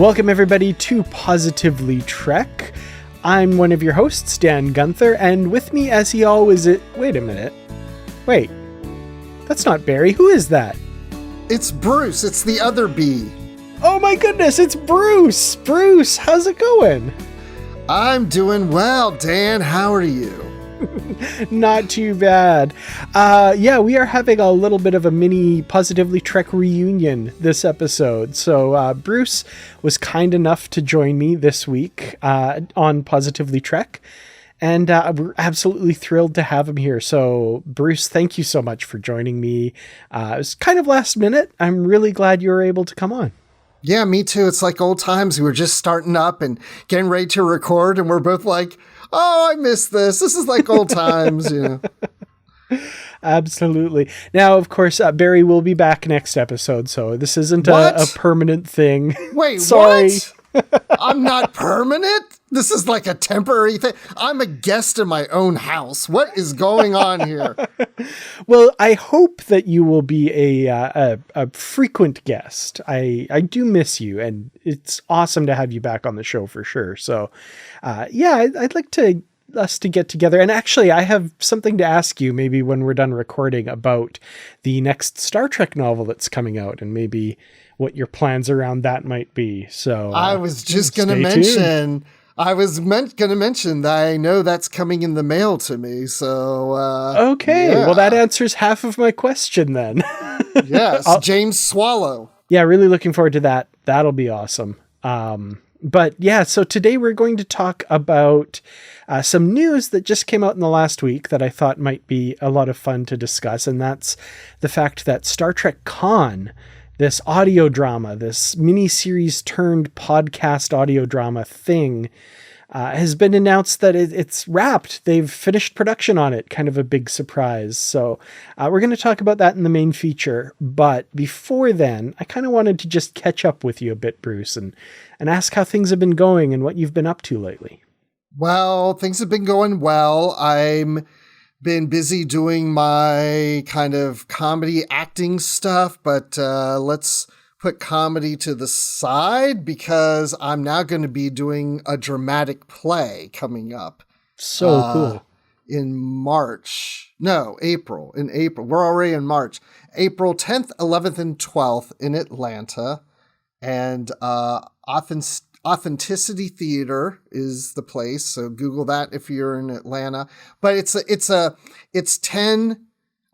Welcome everybody to Positively Trek. I'm one of your hosts, Dan Gunther, and with me as he always is... Wait a minute. Wait. That's not Barry. Who is that? It's Bruce. It's the other bee. Oh my goodness, it's Bruce! Bruce, how's it going? I'm doing well, Dan. How are you? Not too bad. We are having a little bit of a mini Positively Trek reunion this episode. So Bruce was kind enough to join me this week on Positively Trek. And we're absolutely thrilled to have him here. So Bruce, thank you so much for joining me. It was kind of last minute. I'm really glad you were able to come on. Yeah, me too. It's like old times. We were just starting up and getting ready to record, and we're both like, oh, I miss this. This is like old times, you know. Absolutely. Now, of course, Barry will be back next episode, so this isn't a permanent thing. Wait, sorry. What? I'm not permanent? This is like a temporary thing. I'm a guest in my own house. What is going on here? Well, I hope that you will be a frequent guest. I do miss you, and it's awesome to have you back on the show for sure. So, I'd like us to get together. And actually, I have something to ask you maybe when we're done recording about the next Star Trek novel that's coming out, and maybe what your plans around that might be. So I was just going to mention... that I know that's coming in the mail to me. So, okay. Yeah. Well, that answers half of my question then. Yes. James Swallow. Yeah. Really looking forward to that. That'll be awesome. So today we're going to talk about some news that just came out in the last week that I thought might be a lot of fun to discuss. And that's the fact that Star Trek Con, this audio drama, this mini-series turned podcast audio drama thing, has been announced that it's wrapped. They've finished production on it. Kind of a big surprise. So we're going to talk about that in the main feature. But before then, I kind of wanted to just catch up with you a bit, Bruce, and ask how things have been going and what you've been up to lately. Well, things have been going well. I'm been busy doing my kind of comedy acting stuff, but let's put comedy to the side because I'm now going to be doing a dramatic play coming up. So cool. In April. In April. We're already in March. April 10th, 11th, and 12th in Atlanta. And Authenticity Theater is the place, so Google that if you're in Atlanta. But it's 10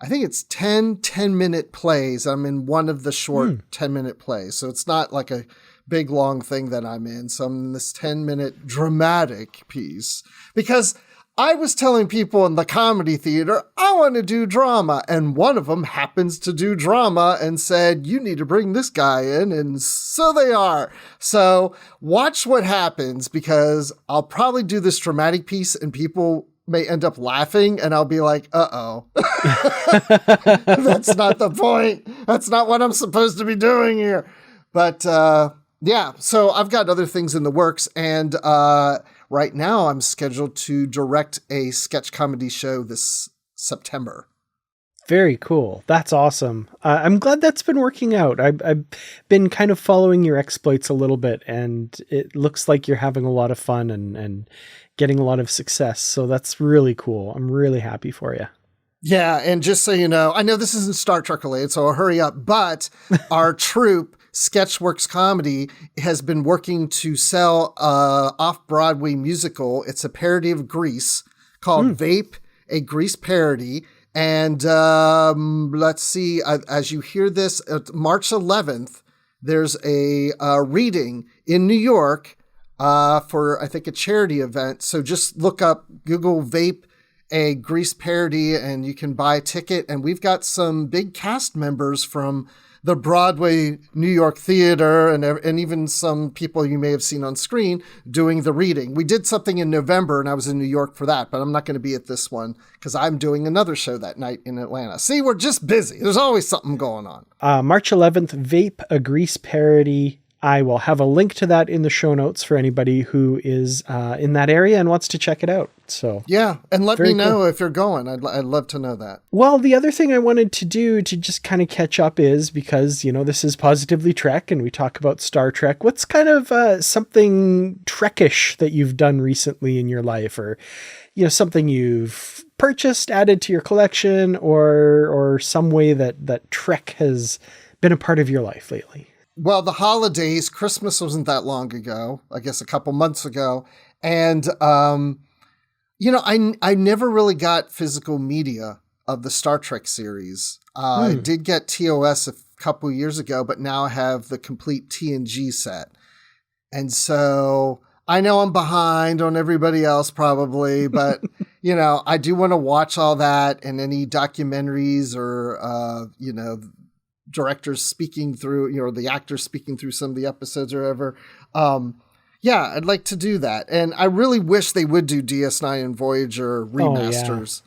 10-minute plays. I'm in one of the short 10-minute plays, so it's not like a big long thing that I'm in. So I'm in this 10-minute dramatic piece because I was telling people in the comedy theater, I want to do drama. And one of them happens to do drama and said, you need to bring this guy in. And so they are. So watch what happens because I'll probably do this dramatic piece and people may end up laughing. And I'll be like, uh-oh. That's not the point. That's not what I'm supposed to be doing here. But so I've got other things in the works. And right now, I'm scheduled to direct a sketch comedy show this September. Very cool. That's awesome. I'm glad that's been working out. I've been kind of following your exploits a little bit, and it looks like you're having a lot of fun and getting a lot of success. So that's really cool. I'm really happy for you. Yeah, and just so you know, I know this isn't Star Trek related, so I'll hurry up, but our troupe, Sketchworks Comedy, has been working to sell off-Broadway musical. It's a parody of Grease called Vape, a Grease parody. And let's see, as you hear this, March 11th, there's a reading in New York for, I think, a charity event. So just look up, Google Vape, a Grease parody, and you can buy a ticket. And we've got some big cast members from the Broadway New York Theater and even some people you may have seen on screen doing the reading. We did something in November and I was in New York for that, but I'm not going to be at this one because I'm doing another show that night in Atlanta. See, we're just busy. There's always something going on. March 11th, Vape, a Grease parody I will have a link to that in the show notes for anybody who is in that area and wants to check it out. So yeah, and let me know if you're going. I'd love to know that. Well, the other thing I wanted to do to just kind of catch up is because, this is Positively Trek and we talk about Star Trek. What's kind of something Trekish that you've done recently in your life, or, something you've purchased, added to your collection, or some way that Trek has been a part of your life lately? Well, the holidays, Christmas wasn't that long ago, I guess a couple months ago. And, I never really got physical media of the Star Trek series. I did get TOS a couple years ago, but now I have the complete TNG set. And so I know I'm behind on everybody else probably, but, I do want to watch all that, and any documentaries or, directors speaking through, the actors speaking through some of the episodes or whatever. Yeah, I'd like to do that. And I really wish they would do DS9 and Voyager remasters.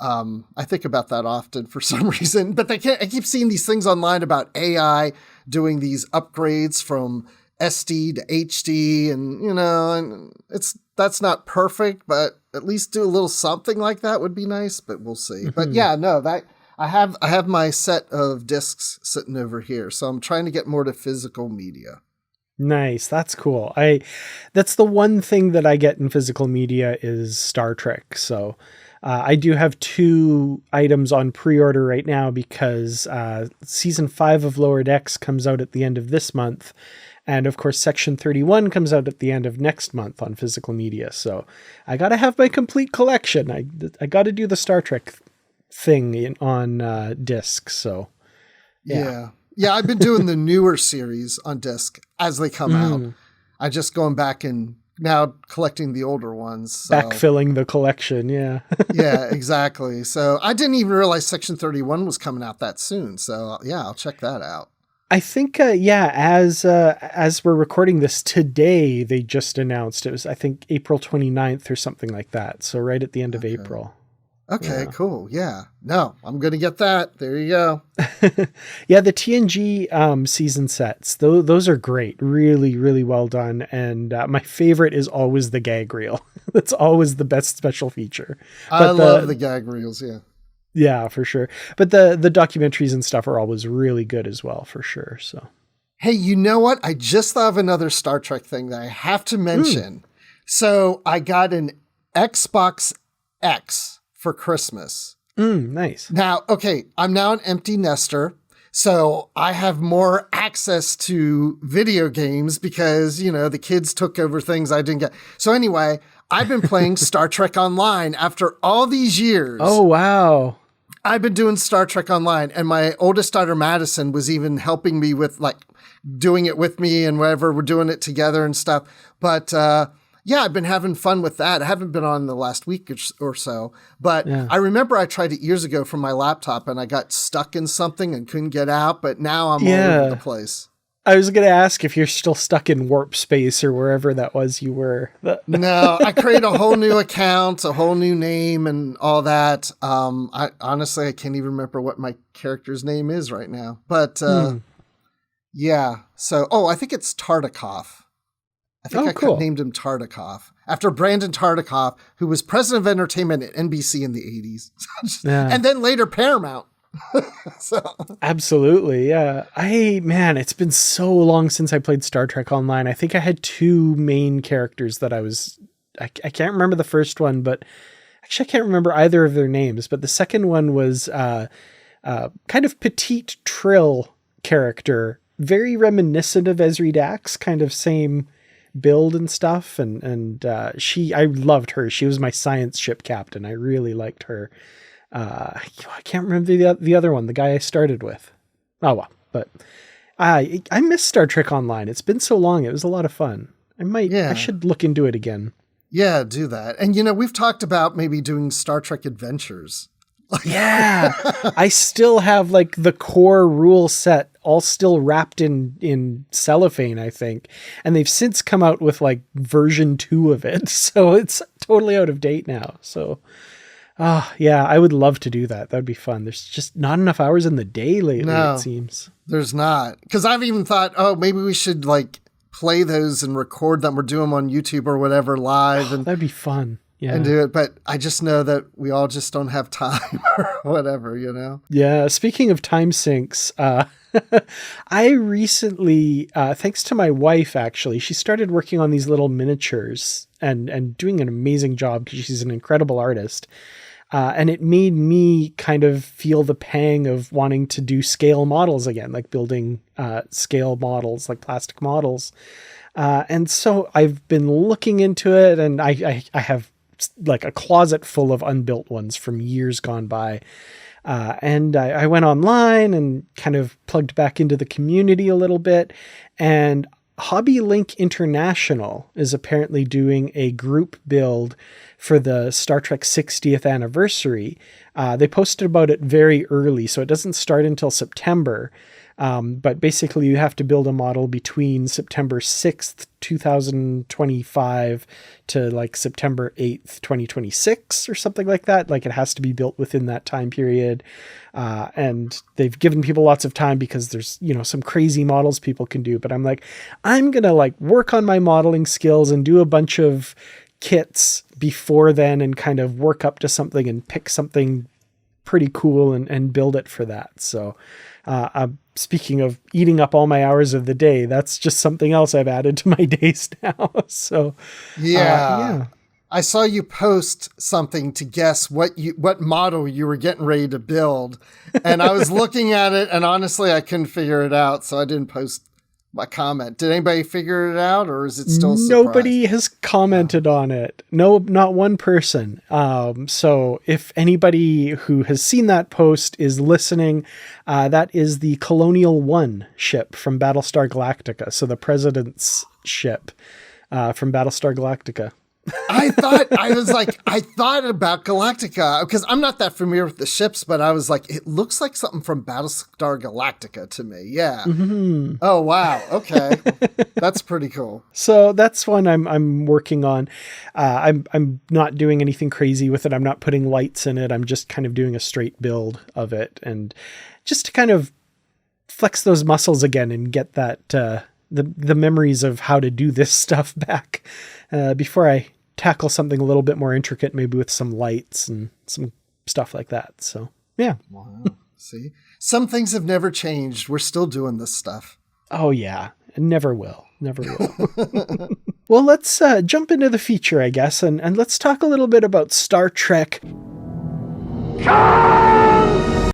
Oh, yeah. I think about that often for some reason, but I keep seeing these things online about AI doing these upgrades from SD to HD, and that's not perfect, but at least do a little something like that would be nice, but we'll see. But yeah, no, that I have my set of discs sitting over here, so I'm trying to get more to physical media. Nice. That's cool. That's the one thing that I get in physical media is Star Trek. So I do have 2 items on pre-order right now because season 5 of Lower Decks comes out at the end of this month. And of course, Section 31 comes out at the end of next month on physical media. So I got to have my complete collection. I got to do the Star Trek thing on disc. So yeah. I've been doing the newer series on disc as they come out. I just going back and now collecting the older ones. So. Backfilling the collection. Yeah. Yeah, exactly. So I didn't even realize Section 31 was coming out that soon. So yeah, I'll check that out. I think, as we're recording this today, they just announced it was, I think, April 29th or something like that. So right at the end of April. Okay, cool. Yeah. No, I'm going to get that. There you go. Yeah, the TNG season sets, those are great. Really, really well done. And my favorite is always the gag reel. That's always the best special feature. I love the gag reels, yeah. Yeah, for sure. But the documentaries and stuff are always really good as well, for sure. So, hey, you know what? I just thought of another Star Trek thing that I have to mention. So I got an Xbox X for Christmas. Nice. Now, okay, I'm now an empty nester, so I have more access to video games because, the kids took over things I didn't get. So anyway, I've been playing Star Trek Online after all these years. Oh, wow. I've been doing Star Trek Online, and my oldest daughter, Madison, was even helping me with, doing it with me and whatever. We're doing it together and stuff. But, yeah, I've been having fun with that. I haven't been on the last week or so, but yeah. I remember I tried it years ago from my laptop and I got stuck in something and couldn't get out, but now I'm all over the place. I was going to ask if you're still stuck in warp space or wherever that was you were. No, I created a whole new account, a whole new name and all that. I honestly can't even remember what my character's name is right now, but yeah. So, I think it's Tartikoff. I think I named him Tartikoff after Brandon Tartikoff, who was president of entertainment at NBC in the 80s. And then later Paramount. So. Absolutely. Yeah. It's been so long since I played Star Trek Online. I think I had 2 main characters that I can't remember the first one, but actually I can't remember either of their names, but the second one was kind of petite Trill character, very reminiscent of Ezri Dax, kind of same build and stuff. And I loved her. She was my science ship captain. I really liked her. I can't remember the other one, the guy I started with. Oh, well, but I miss Star Trek Online. It's been so long. It was a lot of fun. I should look into it again. Yeah, do that. And, we've talked about maybe doing Star Trek Adventures. Yeah. I still have the core rule set all still wrapped in cellophane, I think. And they've since come out with version 2 of it. So it's totally out of date now. So Oh, yeah, I would love to do that. That'd be fun. There's just not enough hours in the day lately, it seems. There's not. Because I've even thought, oh, maybe we should like play those and record them or do them on YouTube or whatever live. And that'd be fun. Yeah. And do it. But I just know that we all just don't have time or whatever, you know? Yeah. Speaking of time sinks, I recently, thanks to my wife, actually, she started working on these little miniatures and doing an amazing job because she's an incredible artist. And it made me kind of feel the pang of wanting to do scale models again, like building scale models, like plastic models. And so I've been looking into it, and I have like a closet full of unbuilt ones from years gone by. And I went online and kind of plugged back into the community a little bit, and Hobby Link International is apparently doing a group build for the Star Trek 60th anniversary. They posted about it very early, so it doesn't start until September. But basically you have to build a model between September 6th, 2025 to like September 8th, 2026 or something like that. Like it has to be built within that time period. And they've given people lots of time because there's, you know, some crazy models people can do. But I'm like, I'm going to like work on my modeling skills and do a bunch of kits before then and kind of work up to something and pick something pretty cool and build it for that. So, speaking of eating up all my hours of the day, that's just something else I've added to my days now. So yeah. I saw you post something to guess what model you were getting ready to build. And I was looking at it and honestly, I couldn't figure it out. So I didn't post my comment. Did anybody figure it out, or is it still a surprise? Nobody has commented on it. No, not one person. So if anybody who has seen that post is listening, that is the Colonial 1 ship from Battlestar Galactica. So the President's ship from Battlestar Galactica. I thought about Galactica because I'm not that familiar with the ships, but I was like, it looks like something from Battlestar Galactica to me. Yeah. Mm-hmm. Oh, wow. Okay. That's pretty cool. So that's one I'm working on. I'm not doing anything crazy with it. I'm not putting lights in it. I'm just kind of doing a straight build of it, and just to kind of flex those muscles again and get that, the memories of how to do this stuff back before I tackle something a little bit more intricate, maybe with some lights and some stuff like that. So, yeah. Wow. See, some things have never changed. We're still doing this stuff. Oh, yeah. Never will. Never will. Well, let's jump into the feature, I guess, and let's talk a little bit about Star Trek.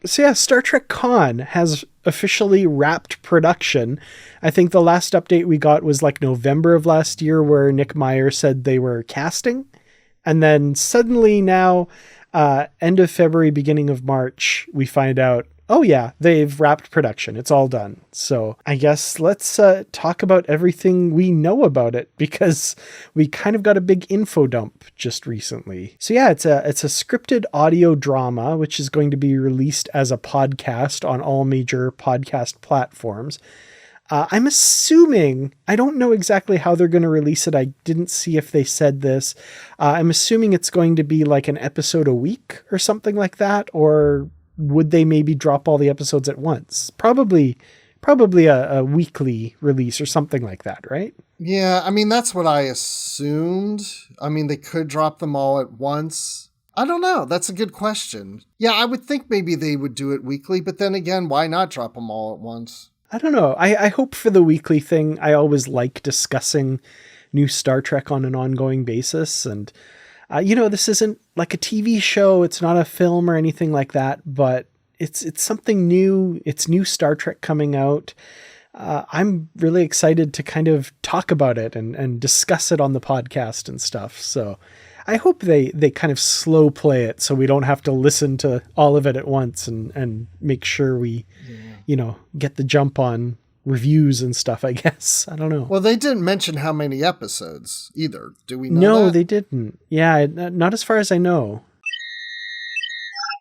So yeah, Star Trek Con has officially wrapped production. I think the last update we got was like November of last year, where Nick Meyer said they were casting. And then suddenly now, end of February, beginning of March, we find out, oh yeah, they've wrapped production. It's all done. So I guess let's talk about everything we know about it, because we kind of got a big info dump just recently. So yeah, it's a scripted audio drama, which is going to be released as a podcast on all major podcast platforms. I'm assuming, I don't know exactly how they're going to release it. I didn't see if they said this. I'm assuming it's going to be like an episode a week or something like that, or would they maybe drop all the episodes at once? Probably a weekly release or something like that, right? Yeah, I mean, that's what I assumed. I mean, they could drop them all at once. I don't know. That's a good question. Yeah, I would think maybe they would do it weekly, but then again, why not drop them all at once? I don't know. I hope for the weekly thing. I always like discussing new Star Trek on an ongoing basis, and this isn't like a TV show. It's not a film or anything like that, but it's something new. It's new Star Trek coming out. I'm really excited to kind of talk about it and discuss it on the podcast and stuff. So I hope they kind of slow play it so we don't have to listen to all of it at once and make sure we, get the jump on reviews and stuff, I guess. I don't know. Well, they didn't mention how many episodes either. Do we know No, that? they didn't. Yeah, not as far as I know.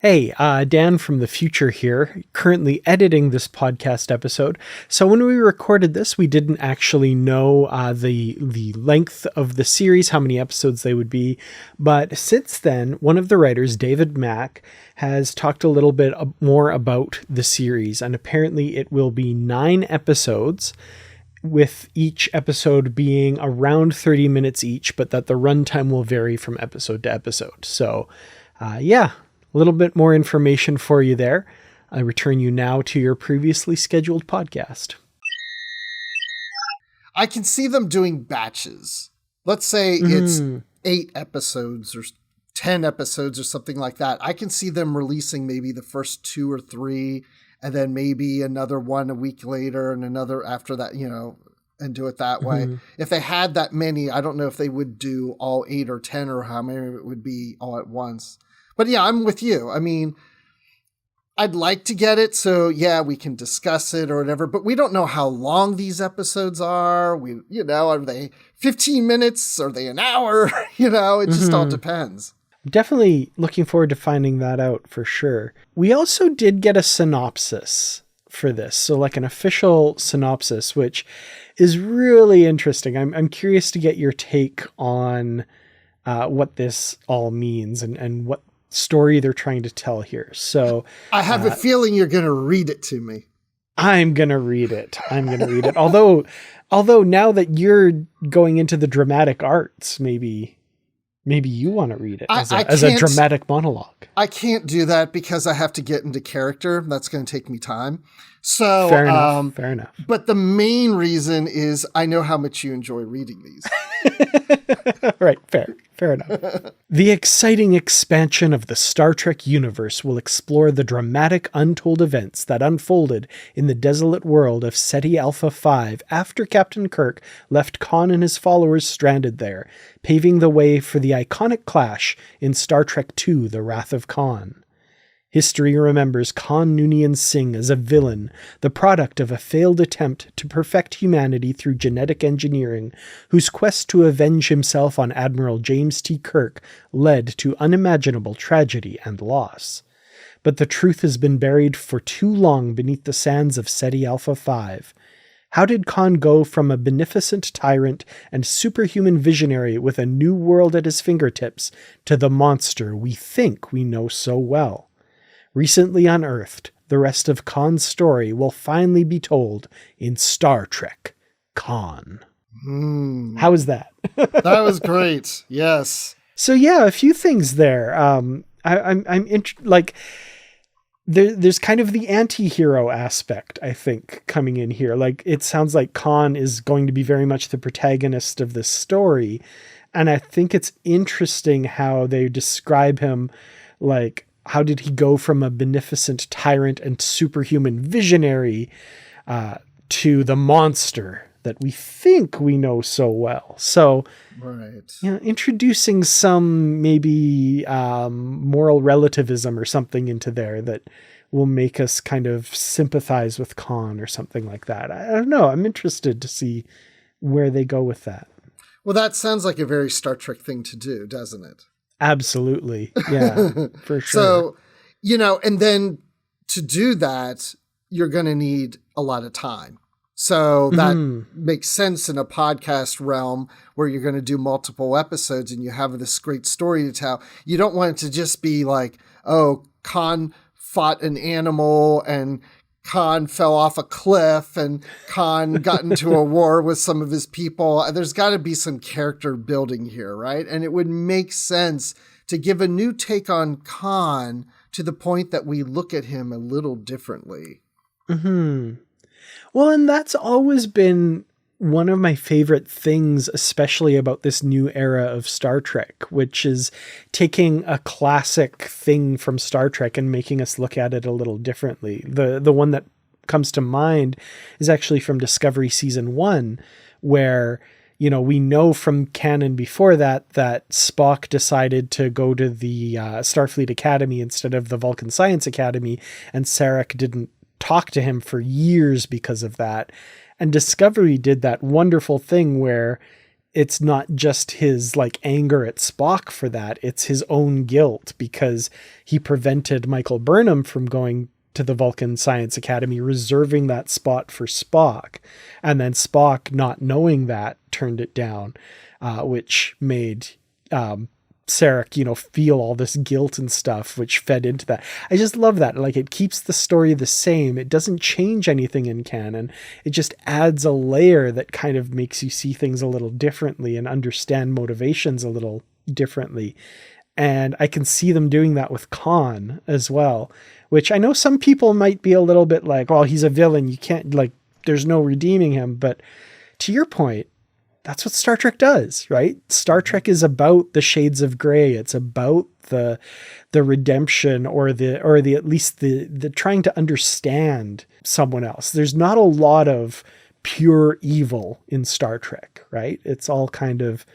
Hey, Dan from the future here, currently editing this podcast episode. So when we recorded this, we didn't actually know the length of the series, how many episodes they would be. But since then, one of the writers, David Mack, has talked a little bit more about the series. And apparently it will be 9 episodes, with each episode being around 30 minutes each, but that the runtime will vary from episode to episode. So, yeah. A little bit more information for you there. I return you now to your previously scheduled podcast. I can see them doing batches. Let's say it's 8 episodes or 10 episodes or something like that. I can see them releasing maybe the first 2 or 3 and then maybe another one a week later and another after that, and do it that way. If they had that many, I don't know if they would do all 8 or 10 or how many it would be all at once. But yeah, I'm with you. I mean, I'd like to get it. So yeah, we can discuss it or whatever, but we don't know how long these episodes are. Are they 15 minutes? Are they an hour? It just all depends. Definitely looking forward to finding that out for sure. We also did get a synopsis for this. So like an official synopsis, which is really interesting. I'm curious to get your take on what this all means and what story they're trying to tell here. So I have a feeling you're going to read it to me. I'm going to read it. Although now that you're going into the dramatic arts, maybe you want to read it as a dramatic monologue. I can't do that because I have to get into character. That's going to take me time. So fair enough. But the main reason is I know how much you enjoy reading these. Right. Fair enough. The exciting expansion of the Star Trek universe will explore the dramatic untold events that unfolded in the desolate world of Ceti Alpha 5 after Captain Kirk left Khan and his followers stranded there, paving the way for the iconic clash in Star Trek II: The Wrath of Khan. History remembers Khan Noonien Singh as a villain, the product of a failed attempt to perfect humanity through genetic engineering, whose quest to avenge himself on Admiral James T. Kirk led to unimaginable tragedy and loss. But the truth has been buried for too long beneath the sands of Ceti Alpha 5. How did Khan go from a beneficent tyrant and superhuman visionary with a new world at his fingertips to the monster we think we know so well? Recently unearthed, the rest of Khan's story will finally be told in Star Trek: Khan. How was that? That was great. Yes. So yeah, a few things there. There's kind of the anti-hero aspect, I think, coming in here. Like, it sounds like Khan is going to be very much the protagonist of this story. And I think it's interesting how they describe him, like, how did he go from a beneficent tyrant and superhuman visionary to the monster that we think we know so well? So, right. Introducing some maybe moral relativism or something into there that will make us kind of sympathize with Khan or something like that. I don't know. I'm interested to see where they go with that. Well, that sounds like a very Star Trek thing to do, doesn't it? Absolutely. Yeah, for sure. So, and then to do that, you're going to need a lot of time. So that makes sense in a podcast realm where you're going to do multiple episodes and you have this great story to tell. You don't want it to just be like, oh, Khan fought an animal and Khan fell off a cliff and Khan got into a war with some of his people. There's got to be some character building here, right? And it would make sense to give a new take on Khan to the point that we look at him a little differently. Well, and that's always been one of my favorite things, especially about this new era of Star Trek, which is taking a classic thing from Star Trek and making us look at it a little differently. The one that comes to mind is actually from Discovery Season 1, where, we know from canon before that Spock decided to go to the Starfleet Academy instead of the Vulcan Science Academy, and Sarek didn't talk to him for years because of that. And Discovery did that wonderful thing where it's not just his like anger at Spock for that. It's his own guilt because he prevented Michael Burnham from going to the Vulcan Science Academy, reserving that spot for Spock. And then Spock, not knowing that, turned it down, which made Sarek, feel all this guilt and stuff, which fed into that. I just love that. Like, it keeps the story the same. It doesn't change anything in canon. It just adds a layer that kind of makes you see things a little differently and understand motivations a little differently. And I can see them doing that with Khan as well, which I know some people might be a little bit like, well, he's a villain. You can't, like, there's no redeeming him. But to your point, that's what Star Trek does, right? Star Trek is about the shades of gray. It's about the redemption or the at least the trying to understand someone else. There's not a lot of pure evil in Star Trek, right? It's all kind of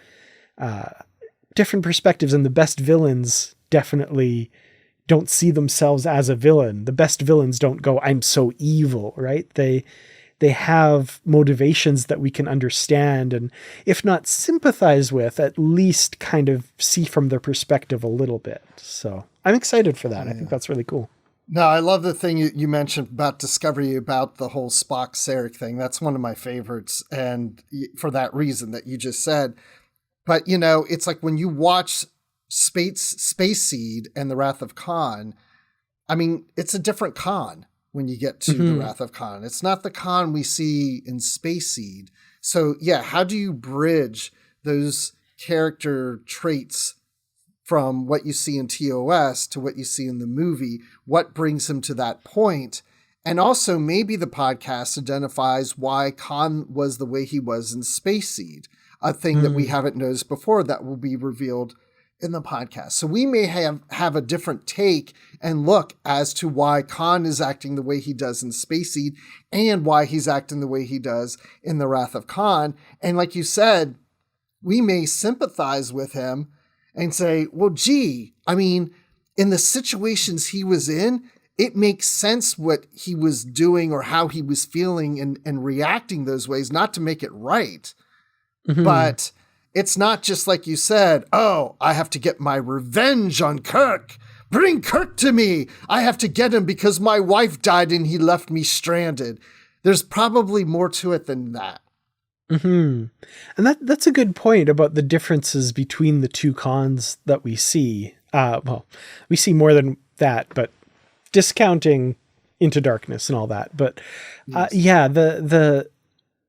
different perspectives, and the best villains definitely don't see themselves as a villain. The best villains don't go, I'm so evil, right? They have motivations that we can understand and, if not sympathize with, at least kind of see from their perspective a little bit. So I'm excited for that. Yeah. I think that's really cool. No, I love the thing you mentioned about Discovery, about the whole Spock Sarek thing. That's one of my favorites. And for that reason that you just said, but it's like when you watch Space Seed and the Wrath of Khan, I mean, it's a different Khan. When you get to the Wrath of Khan, it's not the Khan we see in Space Seed. So yeah, how do you bridge those character traits from what you see in TOS to what you see in the movie? What brings him to that point? And also maybe the podcast identifies why Khan was the way he was in Space Seed, a thing that we haven't noticed before that will be revealed in the podcast. So we may have a different take and look as to why Khan is acting the way he does in Space Seed and why he's acting the way he does in the Wrath of Khan. And like you said, we may sympathize with him and say, well, gee, I mean, in the situations he was in, it makes sense what he was doing or how he was feeling and reacting those ways, not to make it right. But it's not just like you said, oh, I have to get my revenge on Kirk. Bring Kirk to me. I have to get him because my wife died and he left me stranded. There's probably more to it than that. And that's a good point about the differences between the two Khans that we see. Well, we see more than that, but discounting Into Darkness and all that. But yes.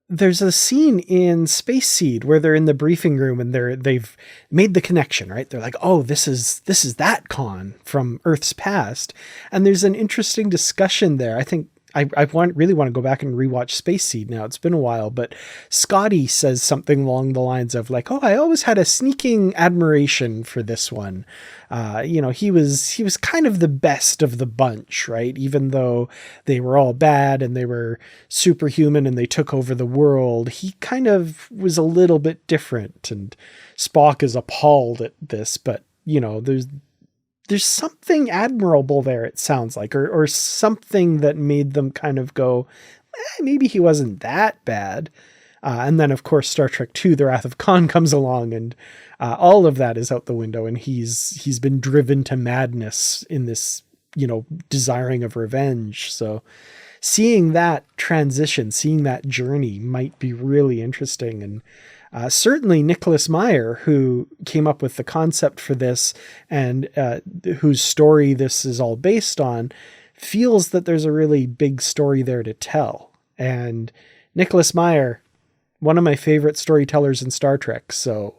There's a scene in Space Seed where they're in the briefing room and they've made the connection, right? They're like, oh, this is that Khan from Earth's past. And there's an interesting discussion there. I think I really want to go back and rewatch Space Seed now. It's been a while, but Scotty says something along the lines of like, oh, I always had a sneaking admiration for this one. He was kind of the best of the bunch, right? Even though they were all bad and they were superhuman and they took over the world, he kind of was a little bit different. And Spock is appalled at this, but there's something admirable there, it sounds like, or something that made them kind of go, maybe he wasn't that bad. And then, of course, Star Trek II, The Wrath of Khan comes along, and all of that is out the window, and he's been driven to madness in this, desiring of revenge. So seeing that transition, seeing that journey might be really interesting. And certainly Nicholas Meyer, who came up with the concept for this and whose story this is all based on, feels that there's a really big story there to tell. And Nicholas Meyer, one of my favorite storytellers in Star Trek. So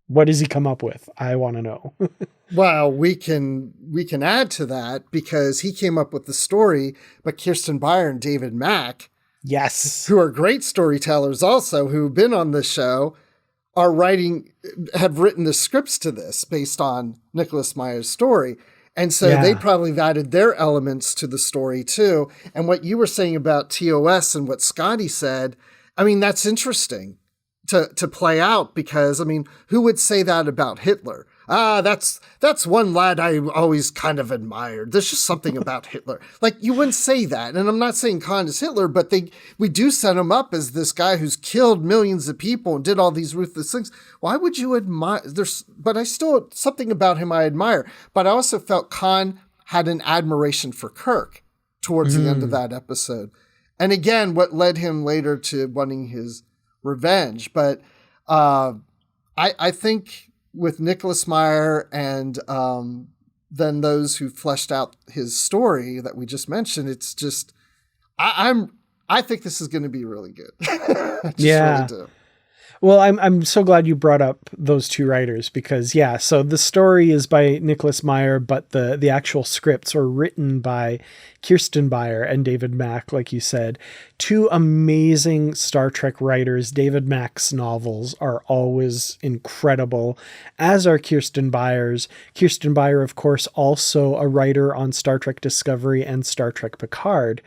what does he come up with? I want to know. Well, we can add to that because he came up with the story, but Kirsten Beyer and David Mack, yes, who are great storytellers also, who've been on the show, have written the scripts to this based on Nicholas Meyer's story. And so they probably added their elements to the story too. And what you were saying about TOS and what Scotty said, I mean, that's interesting to play out because, I mean, who would say that about Hitler? that's one lad I always kind of admired. There's just something about Hitler. Like, you wouldn't say that. And I'm not saying Khan is Hitler, but we do set him up as this guy who's killed millions of people and did all these ruthless things. Why would you admire? But I still, something about him I admire. But I also felt Khan had an admiration for Kirk towards the end of that episode. And again, what led him later to wanting his revenge. But I think with Nicholas Meyer and then those who fleshed out his story that we just mentioned, it's just I think this is going to be really good. Yeah. Really do. Well, I'm so glad you brought up those two writers because, yeah, so the story is by Nicholas Meyer, but the actual scripts are written by Kirsten Beyer and David Mack, like you said. Two amazing Star Trek writers. David Mack's novels are always incredible, as are Kirsten Beyer's. Kirsten Beyer, of course, also a writer on Star Trek Discovery and Star Trek Picard.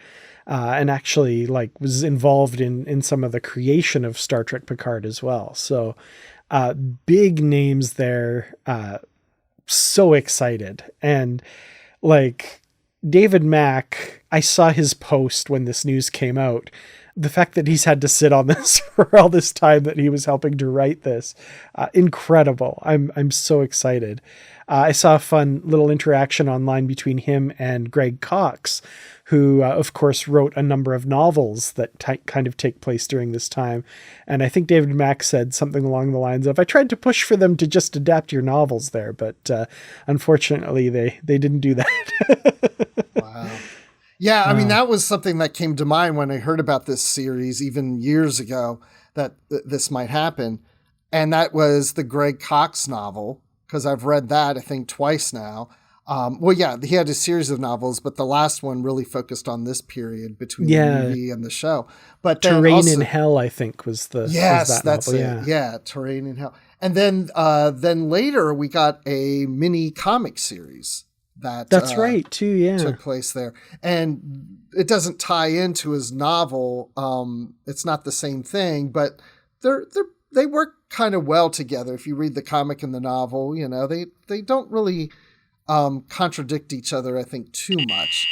And actually was involved in some of the creation of Star Trek Picard as well. So big names there. So excited. And David Mack, I saw his post when this news came out. The fact that he's had to sit on this for all this time that he was helping to write this, incredible. I'm so excited. I saw a fun little interaction online between him and Greg Cox, who, of course, wrote a number of novels that kind of take place during this time. And I think David Mack said something along the lines of, I tried to push for them to just adapt your novels there, but unfortunately they didn't do that. Wow. Yeah, I mean, that was something that came to mind when I heard about this series even years ago, that this might happen. And that was the Greg Cox novel, because I've read that, I think, twice now. Well, yeah, he had a series of novels, but the last one really focused on this period between the movie and the show. But Terrain in Hell, I think, was the that's novel. it. Yeah, Terrain in Hell. And then later we got a mini comic series that's right too. Yeah, took place there, and it doesn't tie into his novel. It's not the same thing, but they work kind of well together. If you read the comic and the novel, they don't really contradict each other, I think, too much.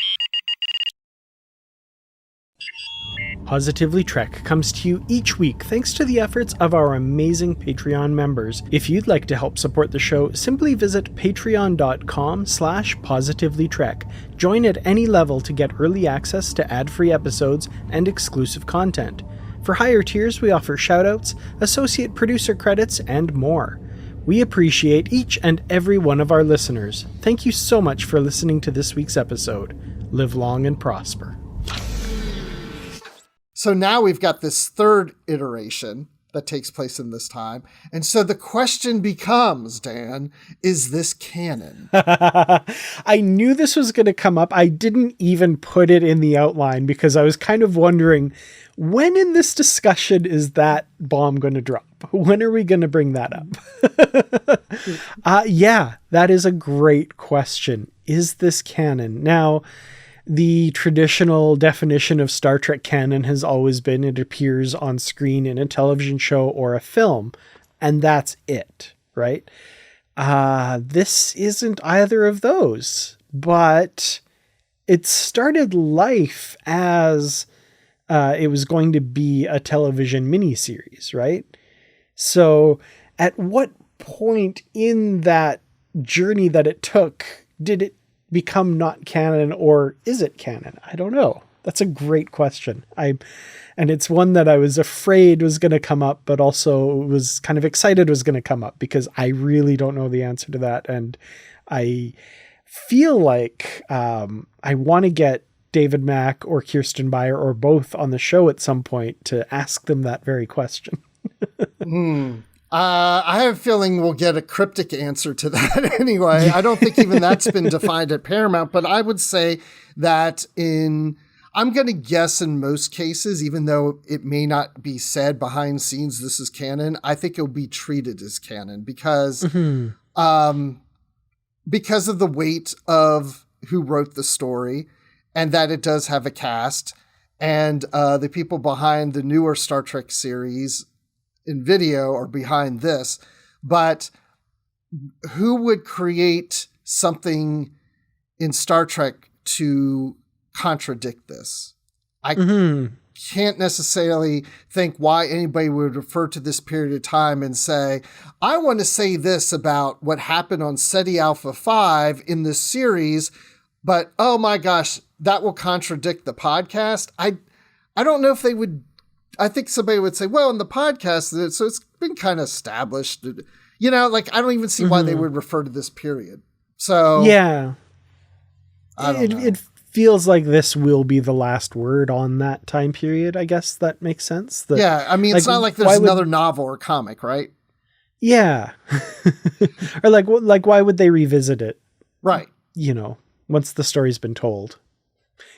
Positively Trek comes to you each week thanks to the efforts of our amazing Patreon members. If you'd like to help support the show, simply visit patreon.com/positivelytrek. Join at any level to get early access to ad-free episodes and exclusive content. For higher tiers, we offer shoutouts, associate producer credits, and more. We appreciate each and every one of our listeners. Thank you so much for listening to this week's episode. Live long and prosper. So now we've got this third iteration that takes place in this time. And so the question becomes, Dan, is this canon? I knew this was going to come up. I didn't even put it in the outline because I was kind of wondering, when in this discussion is that bomb going to drop? When are we going to bring that up? Yeah, that is a great question. Is this canon? Now, the traditional definition of Star Trek canon has always been it appears on screen in a television show or a film, and that's it, right? This isn't either of those, but it started life as it was going to be a television miniseries, right? So at what point in that journey that it took did it become not canon, or is it canon? I don't know. That's a great question. And it's one that I was afraid was going to come up, but also was kind of excited was going to come up because I really don't know the answer to that. And I feel like I want to get David Mack or Kirsten Beyer or both on the show at some point to ask them that very question. I have a feeling we'll get a cryptic answer to that anyway. I don't think even that's been defined at Paramount, but I would say that I'm going to guess in most cases, even though it may not be said behind scenes, this is canon, I think it'll be treated as canon because of the weight of who wrote the story and that it does have a cast and the people behind the newer Star Trek series in video or behind this, but who would create something in Star Trek to contradict this? I can't necessarily think why anybody would refer to this period of time and say, I want to say this about what happened on SETI Alpha 5 in this series, but oh my gosh, that will contradict the podcast. I don't know if they would. I think somebody would say, well, in the podcast, so it's been kind of established. You know, like, I don't even see why they would refer to this period. So yeah, I don't know. It feels like this will be the last word on that time period. I guess that makes sense. Yeah, I mean, it's not like there's another novel or comic, right? Yeah. Or like, why would they revisit it? Right. You know, once the story's been told.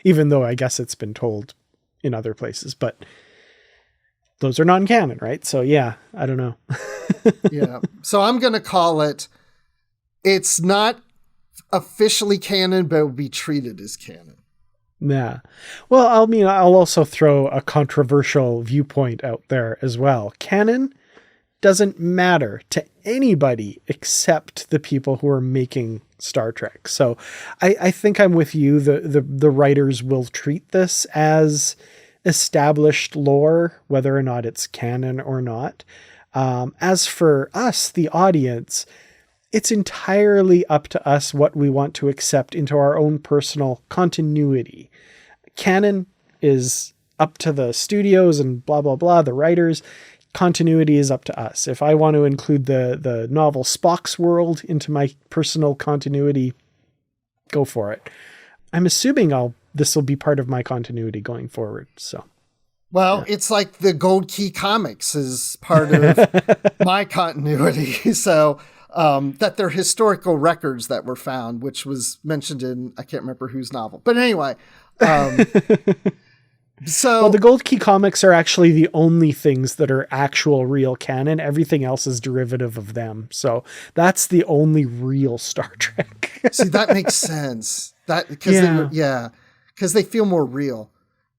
Even though I guess it's been told in other places, but those are non-canon, right? So yeah, I don't know. Yeah. So I'm going to call it's not officially canon, but it will be treated as canon. Yeah. Well, I'll also throw a controversial viewpoint out there as well. Canon doesn't matter to anybody except the people who are making Star Trek. So I think I'm with you. The writers will treat this as established lore, whether or not it's canon or not. As for us, the audience, it's entirely up to us what we want to accept into our own personal continuity. Canon is up to the studios and blah, blah, blah, the writers. Continuity is up to us. If I want to include the novel Spock's World into my personal continuity, go for it. I'm assuming this will be part of my continuity going forward. So, well, yeah. It's like the Gold Key comics is part of my continuity. So, that they're historical records that were found, which was mentioned in, I can't remember whose novel, but anyway, so the Gold Key comics are actually the only things that are actual real canon. Everything else is derivative of them. So that's the only real Star Trek. See, that makes sense. Because they feel more real.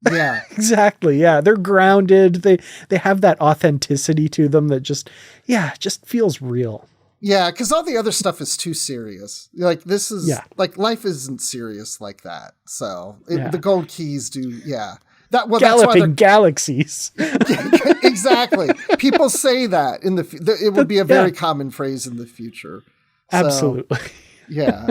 Yeah, exactly. Yeah. They're grounded. They have that authenticity to them that just feels real. Yeah. Cause all the other stuff is too serious. Like this is like life isn't serious like that. So the Gold Keys do. Yeah. Galloping galaxies. Exactly. People say that it would be a very common phrase in the future. Absolutely. So, yeah.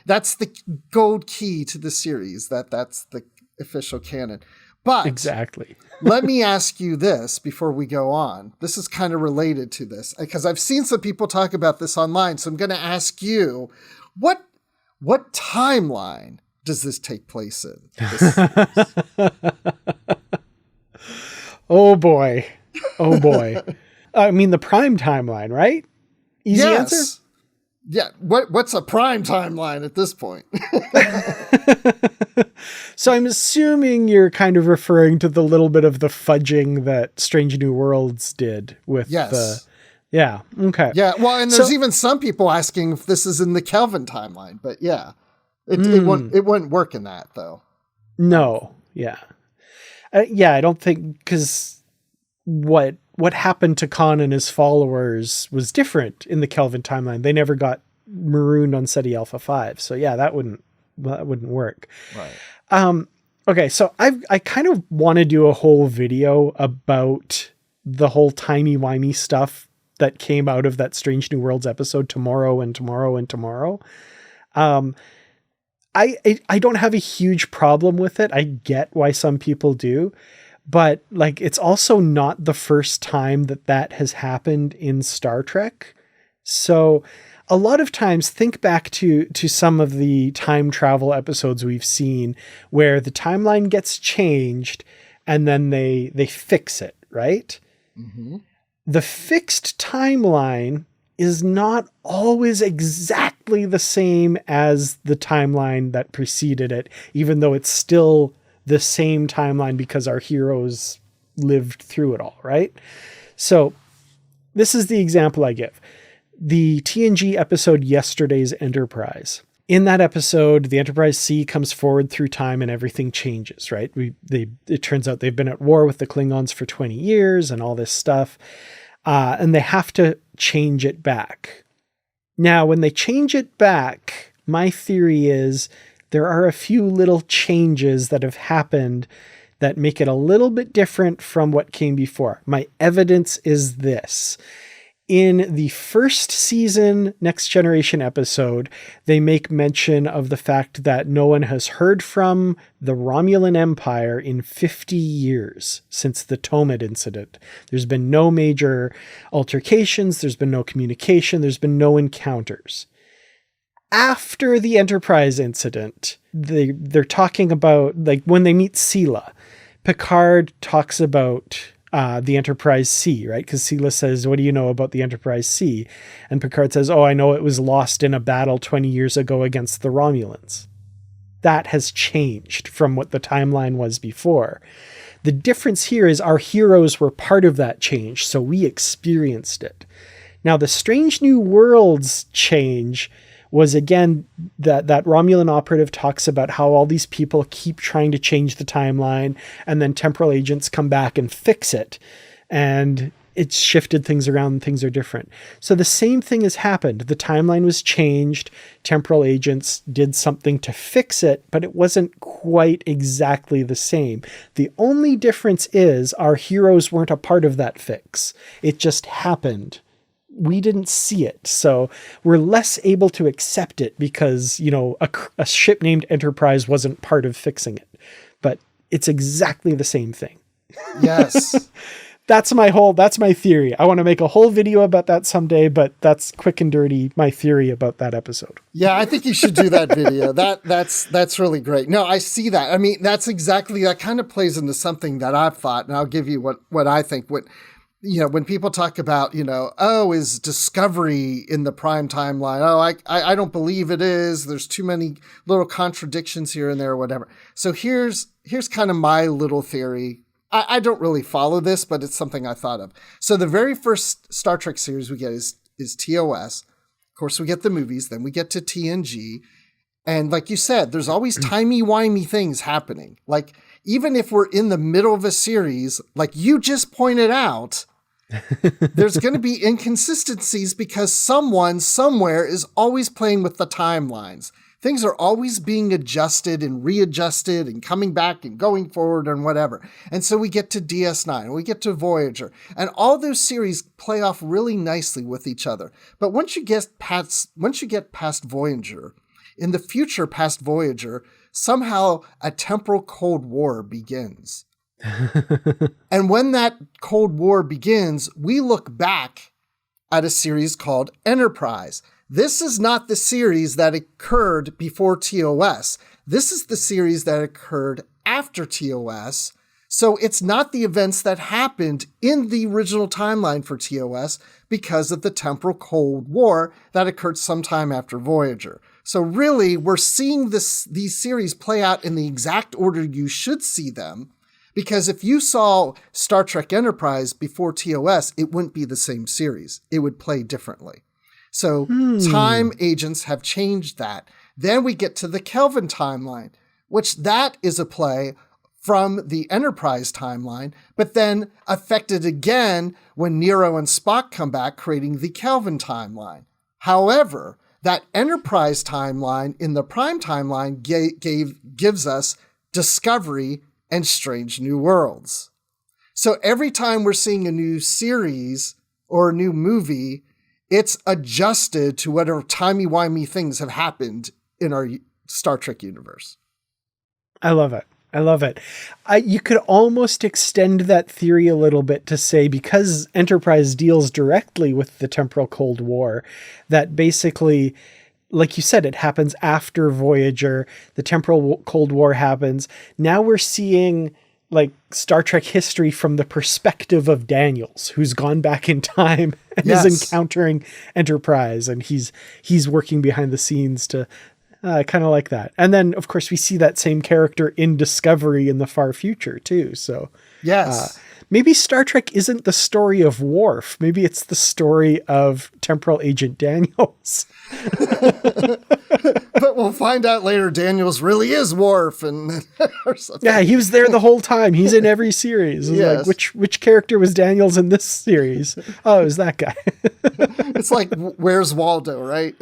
That's the gold key to the series. That's the official canon. But exactly. Let me ask you this before we go on. This is kind of related to this because I've seen some people talk about this online. So I'm going to ask you, what timeline does this take place in? Oh boy. I mean, the prime timeline, right? Easy answer? Yeah. What's a prime timeline at this point? So I'm assuming you're kind of referring to the little bit of the fudging that Strange New Worlds did with yeah. Okay. Yeah. Well, and there's even some people asking if this is in the Kelvin timeline, but yeah. It wouldn't work in that though. No. Yeah. I don't think because what happened to Khan and his followers was different in the Kelvin timeline. They never got marooned on SETI Alpha 5. So yeah, that wouldn't work. Right. Okay. So I kind of want to do a whole video about the whole timey-wimey stuff that came out of that Strange New Worlds episode tomorrow. I don't have a huge problem with it. I get why some people do, but like, it's also not the first time that has happened in Star Trek. So a lot of times think back to some of the time travel episodes we've seen where the timeline gets changed and then they fix it, right? Mm-hmm. The fixed timeline is not always exactly the same as the timeline that preceded it, even though it's still the same timeline because our heroes lived through it all, right? So this is the example I give. The TNG episode Yesterday's Enterprise. In that episode, the Enterprise C comes forward through time and everything changes, right? It turns out they've been at war with the Klingons for 20 years and all this stuff. And they have to change it back. Now, when they change it back, my theory is there are a few little changes that have happened that make it a little bit different from what came before. My evidence is this. In the first season Next Generation episode, they make mention of the fact that no one has heard from the Romulan Empire in 50 years since the Tomid incident. There's been no major altercations, there's been no communication, there's been no encounters. After the Enterprise incident, they're talking about, like, when they meet Sela, Picard talks about the Enterprise C, right? Because Sela says, what do you know about the Enterprise C? And Picard says, oh, I know it was lost in a battle 20 years ago against the Romulans. That has changed from what the timeline was before. The difference here is our heroes were part of that change, so we experienced it. Now, the Strange New Worlds change was, again, that Romulan operative talks about how all these people keep trying to change the timeline, and then temporal agents come back and fix it. And it's shifted things around and things are different. So the same thing has happened. The timeline was changed. Temporal agents did something to fix it, but it wasn't quite exactly the same. The only difference is our heroes weren't a part of that fix. It just happened. We didn't see it. So we're less able to accept it because, you know, a ship named Enterprise wasn't part of fixing it, but it's exactly the same thing. Yes. That's my theory. I want to make a whole video about that someday, but that's quick and dirty, my theory about that episode. Yeah, I think you should do that video. That's really great. No, I see that. I mean, that kind of plays into something that I've thought, and I'll give you what I think. When people talk about, is Discovery in the prime timeline? Oh, I don't believe it is. There's too many little contradictions here and there or whatever. So here's kind of my little theory. I don't really follow this, but it's something I thought of. So the very first Star Trek series we get is TOS. Of course, we get the movies. Then we get to TNG. And like you said, there's always timey-wimey things happening. Like, even if we're in the middle of a series, like you just pointed out, there's going to be inconsistencies because someone somewhere is always playing with the timelines. Things are always being adjusted and readjusted and coming back and going forward and whatever. And so we get to DS9 and we get to Voyager, and all those series play off really nicely with each other. But once you get past Voyager, in the future past Voyager, somehow a temporal Cold War begins. And when that Cold War begins, we look back at a series called Enterprise. This is not the series that occurred before TOS. This is the series that occurred after TOS. So it's not the events that happened in the original timeline for TOS because of the temporal Cold War that occurred sometime after Voyager. So really, we're seeing these series play out in the exact order you should see them. Because if you saw Star Trek Enterprise before TOS, it wouldn't be the same series. It would play differently. So time agents have changed that. Then we get to the Kelvin timeline, which that is a play from the Enterprise timeline, but then affected again when Nero and Spock come back, creating the Kelvin timeline. However, that Enterprise timeline in the Prime timeline gives us Discovery and Strange New Worlds. So every time we're seeing a new series or a new movie, it's adjusted to whatever timey-wimey things have happened in our Star Trek universe. I love it. You could almost extend that theory a little bit to say, because Enterprise deals directly with the temporal Cold War, that basically, like you said, it happens after Voyager, the temporal Cold War happens. Now we're seeing like Star Trek history from the perspective of Daniels, who's gone back in time and is encountering Enterprise, and he's working behind the scenes to kind of like that. And then of course we see that same character in Discovery in the far future too. So yes, maybe Star Trek isn't the story of Worf. Maybe it's the story of Temporal Agent Daniels. But we'll find out later Daniels really is Worf and or something. Yeah, he was there the whole time. He's in every series. Yes. Like, which character was Daniels in this series? Oh, it was that guy. It's like, where's Waldo, right?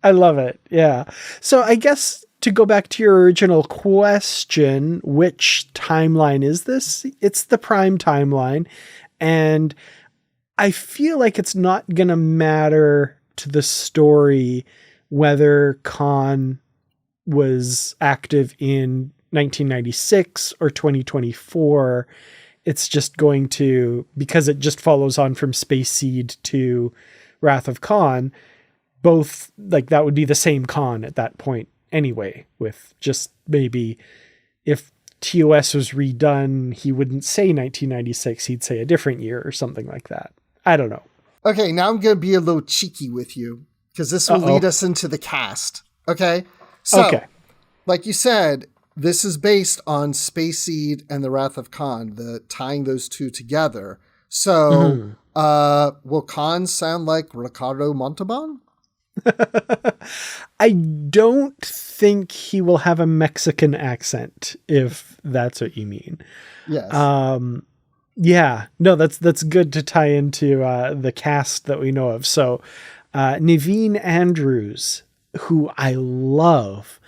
I love it. Yeah. So I guess to go back to your original question, which timeline is this? It's the Prime timeline. And I feel like it's not going to matter to the story whether Khan was active in 1996 or 2024. It's just going to, because it just follows on from Space Seed to Wrath of Khan, both, like, that would be the same Khan at that point anyway, with just maybe if TOS was redone, he wouldn't say 1996, he'd say a different year or something like that. I don't know. Okay, now I'm going to be a little cheeky with you, because this will lead us into the cast. Okay? So, like you said, this is based on Space Seed and the Wrath of Khan, tying those two together. So, will Khan sound like Ricardo Montalban? I don't think he will have a Mexican accent, if that's what you mean. Yes. Yeah, no, that's good to tie into the cast that we know of. So Naveen Andrews, who I love,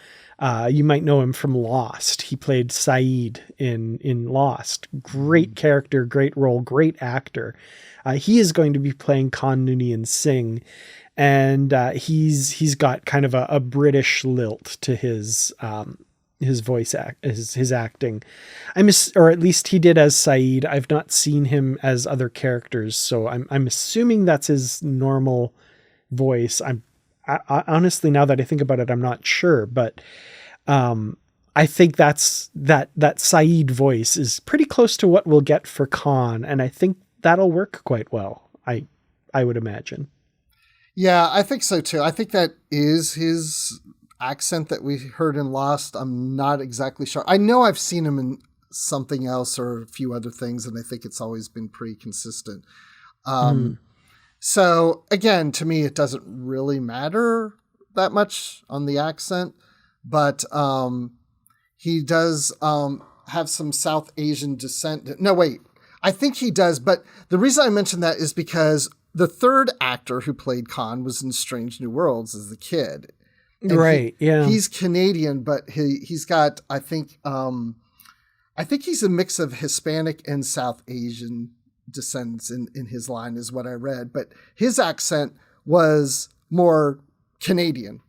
you might know him from Lost. He played Saeed in Lost. Great character, great role, great actor. He is going to be playing Khan Noonien Singh. And he's got kind of a British lilt to his voice his acting. Or at least he did as Saeed. I've not seen him as other characters, so I'm assuming that's his normal voice. I honestly, now that I think about it, I'm not sure, but I think that Saeed voice is pretty close to what we'll get for Khan, and I think that'll work quite well. I would imagine. Yeah, I think so too. I think that is his accent that we heard in Lost. I'm not exactly sure. I know I've seen him in something else or a few other things, and I think it's always been pretty consistent. So again, to me, it doesn't really matter that much on the accent, but he does have some South Asian descent. No, wait, I think he does. But the reason I mention that is because the third actor who played Khan was in Strange New Worlds as the kid. And right. Yeah. He's Canadian, but he's got, I think he's a mix of Hispanic and South Asian descendants in his line is what I read, but his accent was more Canadian.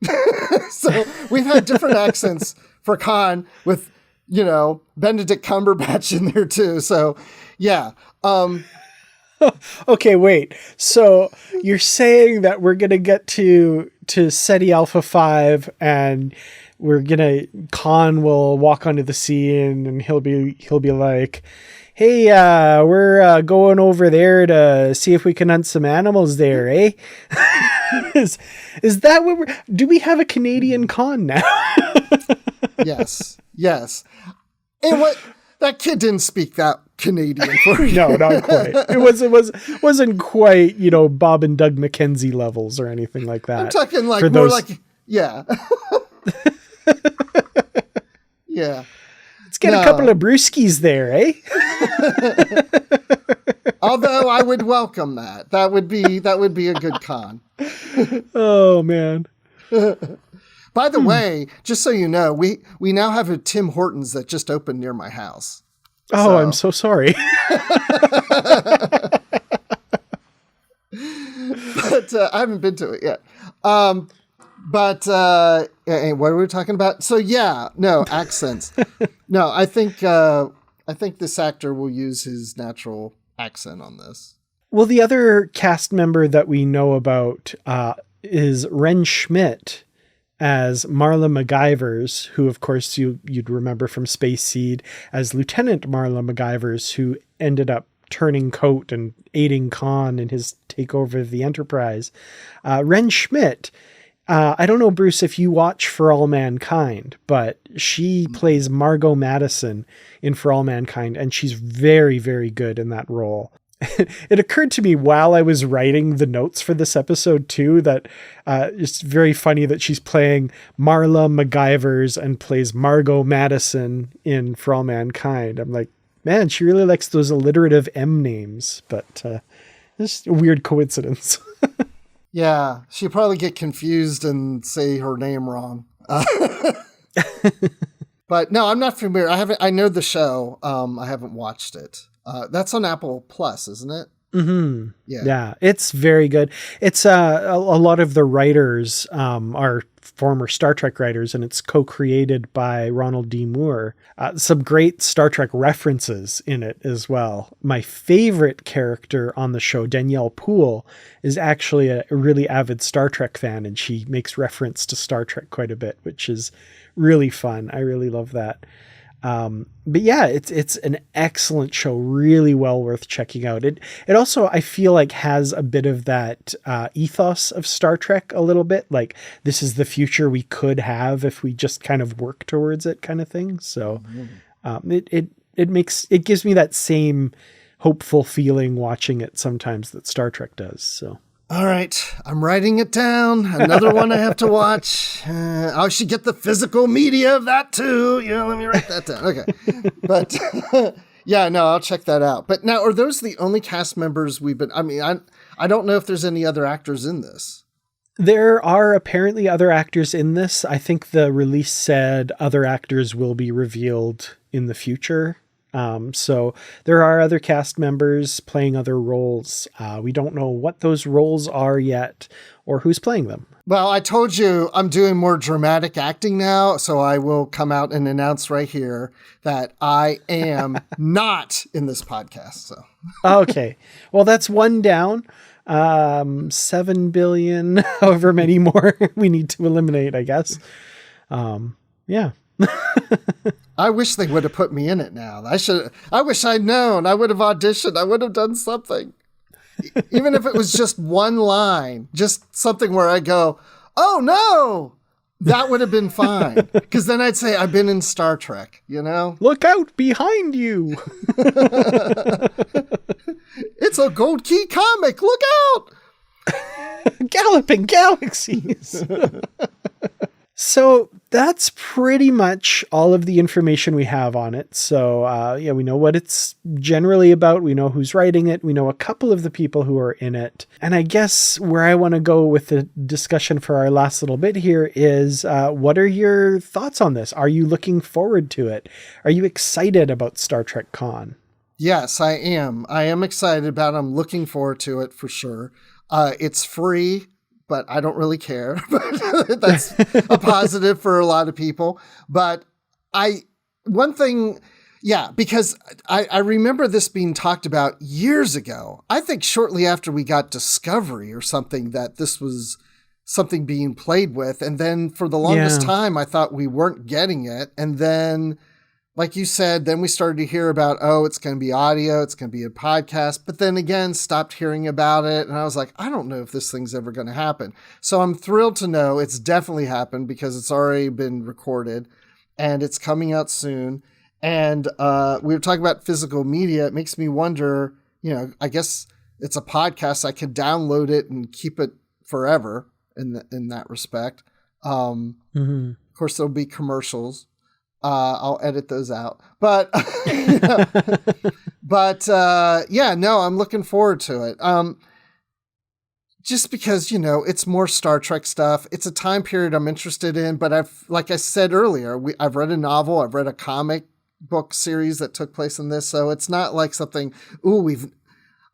So we've had different accents for Khan with, Benedict Cumberbatch in there too. So yeah. Okay, wait. So you're saying that we're going to get to SETI Alpha 5 and Khan will walk onto the scene and he'll be like, hey, we're going over there to see if we can hunt some animals there, eh? Is that what do we have a Canadian Khan now? Yes. And that kid didn't speak that Canadian for you. No, not quite. It wasn't quite, Bob and Doug McKenzie levels or anything like that. I'm talking like more like, yeah. Yeah. Let's get a couple of brewskis there, eh? Although I would welcome that. That would be a good Con. Oh man. By the way, just so you know, we now have a Tim Hortons that just opened near my house. Oh, I'm so sorry. But I haven't been to it yet. But what are we talking about? So yeah, no accents. No, I think this actor will use his natural accent on this. Well, the other cast member that we know about is Ren Schmidt as Marla MacGyvers, who, of course, you'd remember from Space Seed as Lieutenant Marla MacGyvers, who ended up turning coat and aiding Khan in his takeover of the Enterprise. Ren Schmidt I don't know, Bruce, if you watch For All Mankind, but she plays Margot Madison in For All Mankind, and she's very, very good in that role. It occurred to me while I was writing the notes for this episode too, that it's very funny that she's playing Marla MacGyvers and plays Margot Madison in For All Mankind. I'm like, man, she really likes those alliterative M names, but just a weird coincidence. Yeah, she'll probably get confused and say her name wrong. But no, I'm not familiar. I know the show. I haven't watched it. That's on Apple Plus, isn't it? Mm-hmm. Yeah, it's very good. It's a lot of the writers are former Star Trek writers, and it's co-created by Ronald D. Moore. Some great Star Trek references in it as well. My favorite character on the show, Danielle Poole, is actually a really avid Star Trek fan, and she makes reference to Star Trek quite a bit, which is really fun. I really love that. But yeah, it's an excellent show, really well worth checking out. It also, I feel like, has a bit of that ethos of Star Trek a little bit, like this is the future we could have if we just kind of work towards it, kind of thing. So it gives me that same hopeful feeling watching it sometimes that Star Trek does. So. All right, I'm writing it down. Another one I have to watch. I should get the physical media of that too. Yeah, let me write that down. Okay. But yeah, no, I'll check that out. But now, are those the only cast members I don't know if there's any other actors in this. There are apparently other actors in this. I think the release said other actors will be revealed in the future. So there are other cast members playing other roles. We don't know what those roles are yet or who's playing them. Well, I told you I'm doing more dramatic acting now, so I will come out and announce right here that I am not in this podcast. So okay. Well, that's one down. 7 billion, however many more we need to eliminate, I guess. Yeah. I wish they would have put me in it now. I wish I'd known. I would have auditioned. I would have done something. Even if it was just one line, just something where I go, oh no, that would have been fine. Because then I'd say, I've been in Star Trek, you know? Look out behind you. It's a Gold Key comic. Look out. Galloping galaxies. So that's pretty much all of the information we have on it. So yeah, we know what it's generally about. We know who's writing it. We know a couple of the people who are in it. And I guess where I want to go with the discussion for our last little bit here is what are your thoughts on this? Are you looking forward to it? Are you excited about Star Trek Con? Yes, I am. I am excited about it. I'm looking forward to it for sure. It's free, but I don't really care. But that's a positive for a lot of people. But one thing, yeah, because I remember this being talked about years ago. I think shortly after we got Discovery or something, that this was something being played with. And then for the longest time, I thought we weren't getting it. And then, like you said, then we started to hear about, oh, it's going to be audio, it's going to be a podcast, but then again, stopped hearing about it. And I was like, I don't know if this thing's ever going to happen. So I'm thrilled to know it's definitely happened because it's already been recorded and it's coming out soon. And we were talking about physical media. It makes me wonder, I guess it's a podcast. I could download it and keep it forever in that respect. Of course, there'll be commercials. I'll edit those out, but, yeah, no, I'm looking forward to it. Just because, it's more Star Trek stuff. It's a time period I'm interested in, but like I said earlier, I've read a novel, I've read a comic book series that took place in this. So it's not like something,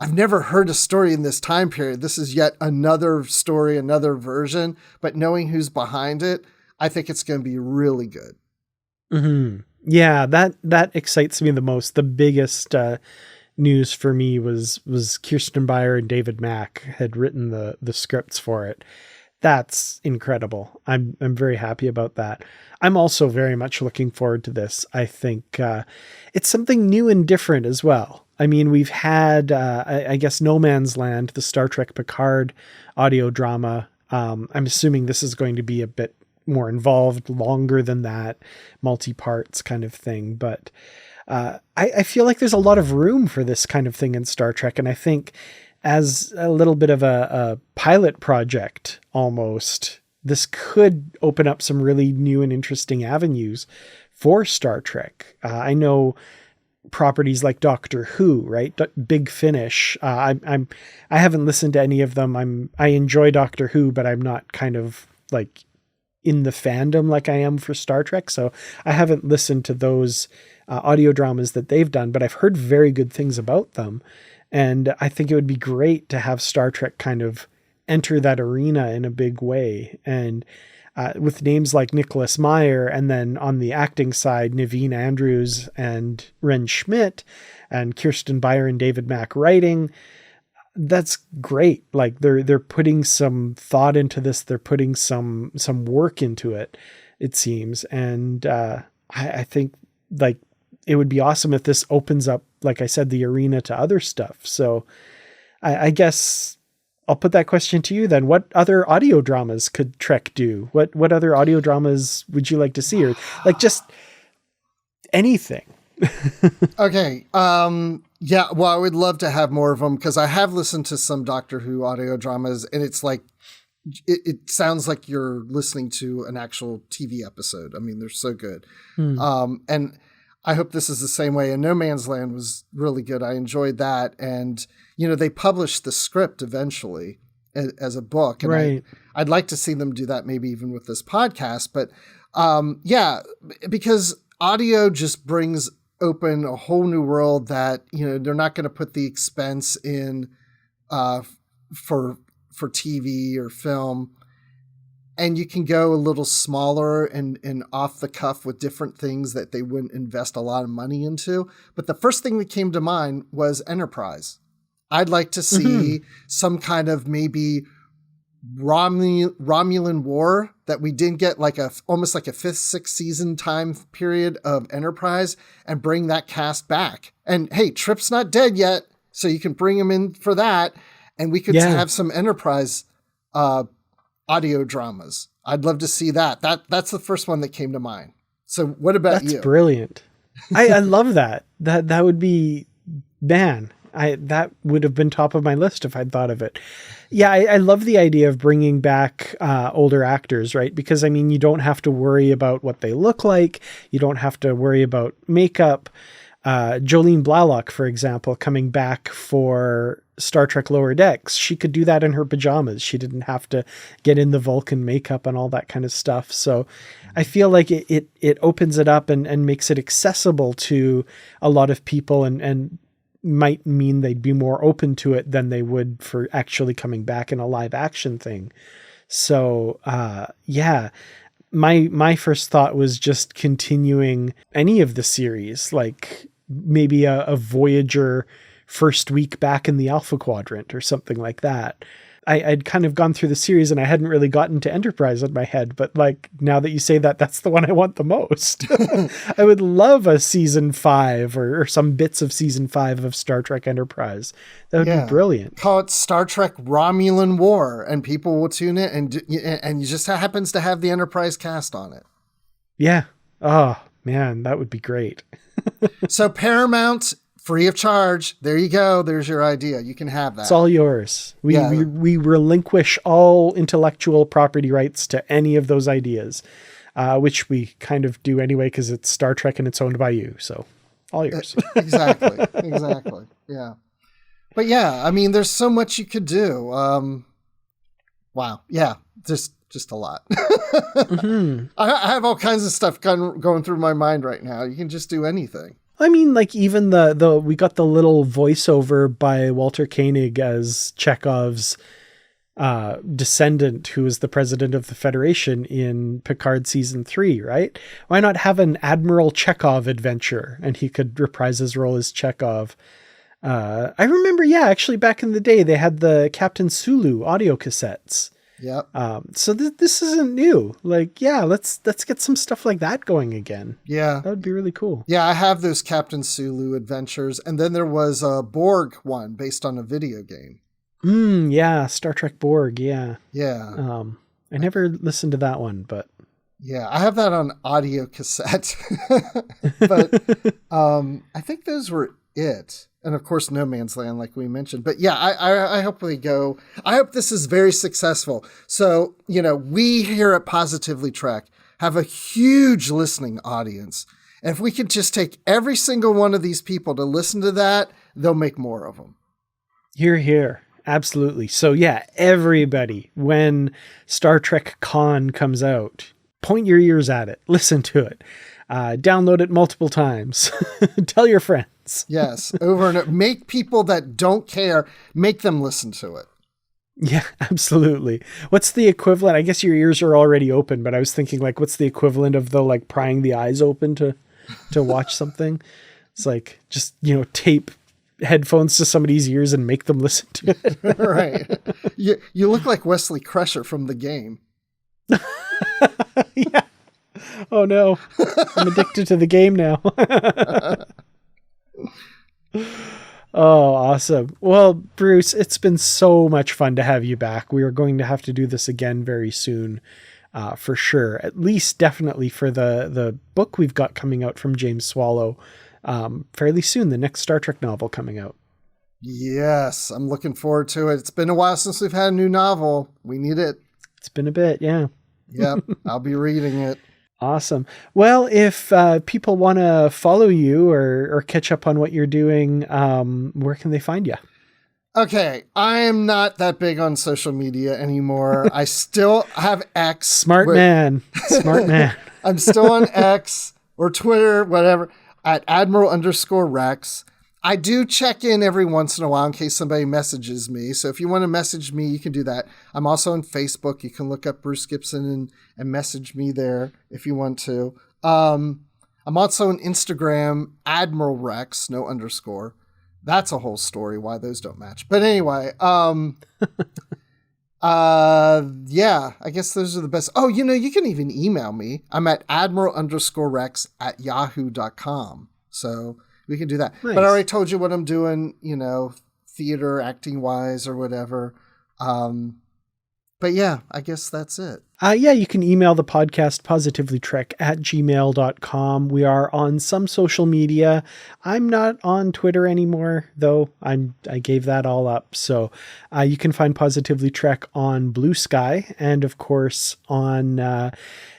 I've never heard a story in this time period. This is yet another story, another version, but knowing who's behind it, I think it's going to be really good. Mm-hmm. Yeah, that excites me the most. The biggest news for me was Kirsten Beyer and David Mack had written the scripts for it. That's incredible. I'm very happy about that. I'm also very much looking forward to this. I think it's something new and different as well. I mean, we've had, I guess, No Man's Land, the Star Trek Picard audio drama I'm assuming this is going to be a bit more involved, longer than that, multi-parts kind of thing. But I feel like there's a lot of room for this kind of thing in Star Trek. And I think as a little bit of a pilot project almost, this could open up some really new and interesting avenues for Star Trek. I know properties like Doctor Who, right? Big Finish. I haven't listened to any of them. I enjoy Doctor Who, but I'm not kind of like in the fandom like I am for Star Trek. So I haven't listened to those audio dramas that they've done, but I've heard very good things about them. And I think it would be great to have Star Trek kind of enter that arena in a big way. And with names like Nicholas Meyer, and then on the acting side, Naveen Andrews and Ren Schmidt and Kirsten Beyer and David Mack writing, that's great. Like they're putting some thought into this. They're putting some work into it, it seems. And I think like it would be awesome if this opens up, like I said, the arena to other stuff. So I guess I'll put that question to you then. What other audio dramas could Trek do? What other audio dramas would you like to see? Or like just anything? Okay. Yeah, well, I would love to have more of them because I have listened to some Doctor Who audio dramas, and it's like, it sounds like you're listening to an actual TV episode. I mean, they're so good. And I hope this is the same way. And No Man's Land was really good. I enjoyed that. And, you know, they published the script eventually as a book. And right. I'd like to see them do that maybe even with this podcast. But yeah, because audio just brings open a whole new world that, you know, they're not going to put the expense in for TV or film. And you can go a little smaller and off the cuff with different things that they wouldn't invest a lot of money into. But the first thing that came to mind was Enterprise. I'd like to see some kind of maybe Romulan War that we didn't get, like almost like a 5th, 6th season time period of Enterprise, and bring that cast back. And hey, Trip's not dead yet, so you can bring him in for that. And we could have some Enterprise audio dramas. I'd love to see that. That's the first one that came to mind. So what about you? That's brilliant. I love that. That would be, man, that would have been top of my list if I'd thought of it. Yeah, I love the idea of bringing back older actors, right? Because, I mean, you don't have to worry about what they look like. You don't have to worry about makeup. Jolene Blalock, for example, coming back for Star Trek Lower Decks, she could do that in her pajamas. She didn't have to get in the Vulcan makeup and all that kind of stuff. So I feel like it opens it up and makes it accessible to a lot of people, and might mean they'd be more open to it than they would for actually coming back in a live action thing. So yeah, my first thought was just continuing any of the series, like maybe a Voyager first week back in the Alpha Quadrant or something like that. I'd kind of gone through the series and I hadn't really gotten to Enterprise in my head, but like now that you say that, that's the one I want the most. I would love a season 5 or some bits of season 5 of Star Trek Enterprise. That would be brilliant. Call it Star Trek Romulan War, and people will tune it, and it just happens to have the Enterprise cast on it. Yeah. Oh man, that would be great. So Paramount, free of charge. There you go. There's your idea. You can have that. It's all yours. We relinquish all intellectual property rights to any of those ideas, which we kind of do anyway, because it's Star Trek and it's owned by you. So all yours. Exactly. Yeah. But yeah, I mean, there's so much you could do. Wow. Yeah. Just a lot. I have all kinds of stuff going through my mind right now. You can just do anything. I mean, like even we got the little voiceover by Walter Koenig as Chekhov's descendant, who was the president of the Federation in Picard season 3, right? Why not have an Admiral Chekhov adventure and he could reprise his role as Chekhov? I remember, actually back in the day, they had the Captain Sulu audio cassettes. Yep. So this isn't new. Like, let's get some stuff like that going again. Yeah. That would be really cool. Yeah, I have those Captain Sulu adventures. And then there was a Borg one based on a video game. Yeah, Star Trek Borg, yeah. Yeah. I never listened to that one, but... Yeah, I have that on audio cassette. But I think those were it. And of course, No Man's Land, like we mentioned. But yeah, I hope we go. I hope this is very successful. So, we here at Positively Trek have a huge listening audience. And if we could just take every single one of these people to listen to that, they'll make more of them. Hear, hear. Absolutely. So yeah, everybody, when Star Trek Con comes out, point your ears at it. Listen to it. Download it multiple times. Tell your friends. Yes, over and over. Make people that don't care, make them listen to it. Yeah, absolutely. What's the equivalent? I guess your ears are already open, but I was thinking like, what's the equivalent of the prying the eyes open to watch something? It's like just, tape headphones to somebody's ears and make them listen to it. Right. You look like Wesley Crusher from The Game. Yeah. Oh no. I'm addicted to the game now. Oh, awesome. Well, Bruce, it's been so much fun to have you back. We are going to have to do this again very soon, for sure. At least definitely for the book we've got coming out from James Swallow fairly soon, the next Star Trek novel coming out. Yes, I'm looking forward to it. It's been a while since we've had a new novel. We need it. It's been a bit, yeah. Yep, I'll be reading it. Awesome. Well, if people want to follow you or catch up on what you're doing, where can they find you? Okay, I am not that big on social media anymore. I still have X. Smart man. I'm still on X or Twitter, whatever, at Admiral_Rex. I do check in every once in a while in case somebody messages me. So if you want to message me, you can do that. I'm also on Facebook. You can look up Bruce Gibson and message me there if you want to. I'm also on Instagram, Admiral Rex, no underscore. That's a whole story why those don't match. But anyway, yeah, I guess those are the best. Oh, you can even email me. I'm at Admiral_Rex@yahoo.com. So we can do that. Nice. But I already told you what I'm doing, theater, acting wise or whatever. But yeah, I guess that's it. Yeah, you can email the podcast positivelytrek@gmail.com. We are on some social media. I'm not on Twitter anymore, though. I gave that all up. So you can find Positively Trek on Blue Sky and, of course, on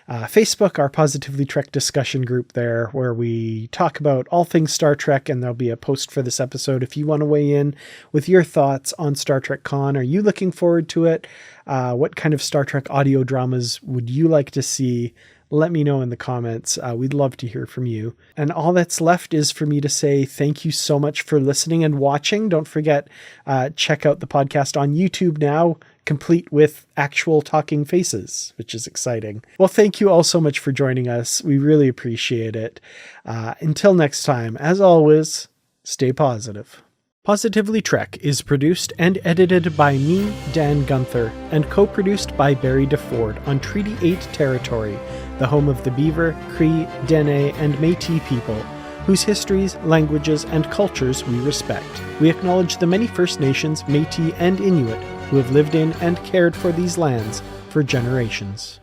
Facebook, our Positively Trek discussion group there, where we talk about all things Star Trek, and there'll be a post for this episode if you want to weigh in with your thoughts on Star Trek Con. Are you looking forward to it? What kind of Star Trek audio dramas would you like to see? Let me know in the comments. We'd love to hear from you. And all that's left is for me to say thank you so much for listening and watching. Don't forget, check out the podcast on YouTube now, complete with actual talking faces, which is exciting. Well, thank you all so much for joining us. We really appreciate it. Until next time, as always, stay positive. Positively Trek is produced and edited by me, Dan Gunther, and co-produced by Barry DeFord on Treaty 8 territory, the home of the Beaver, Cree, Dene, and Métis people, whose histories, languages, and cultures we respect. We acknowledge the many First Nations, Métis, and Inuit who have lived in and cared for these lands for generations.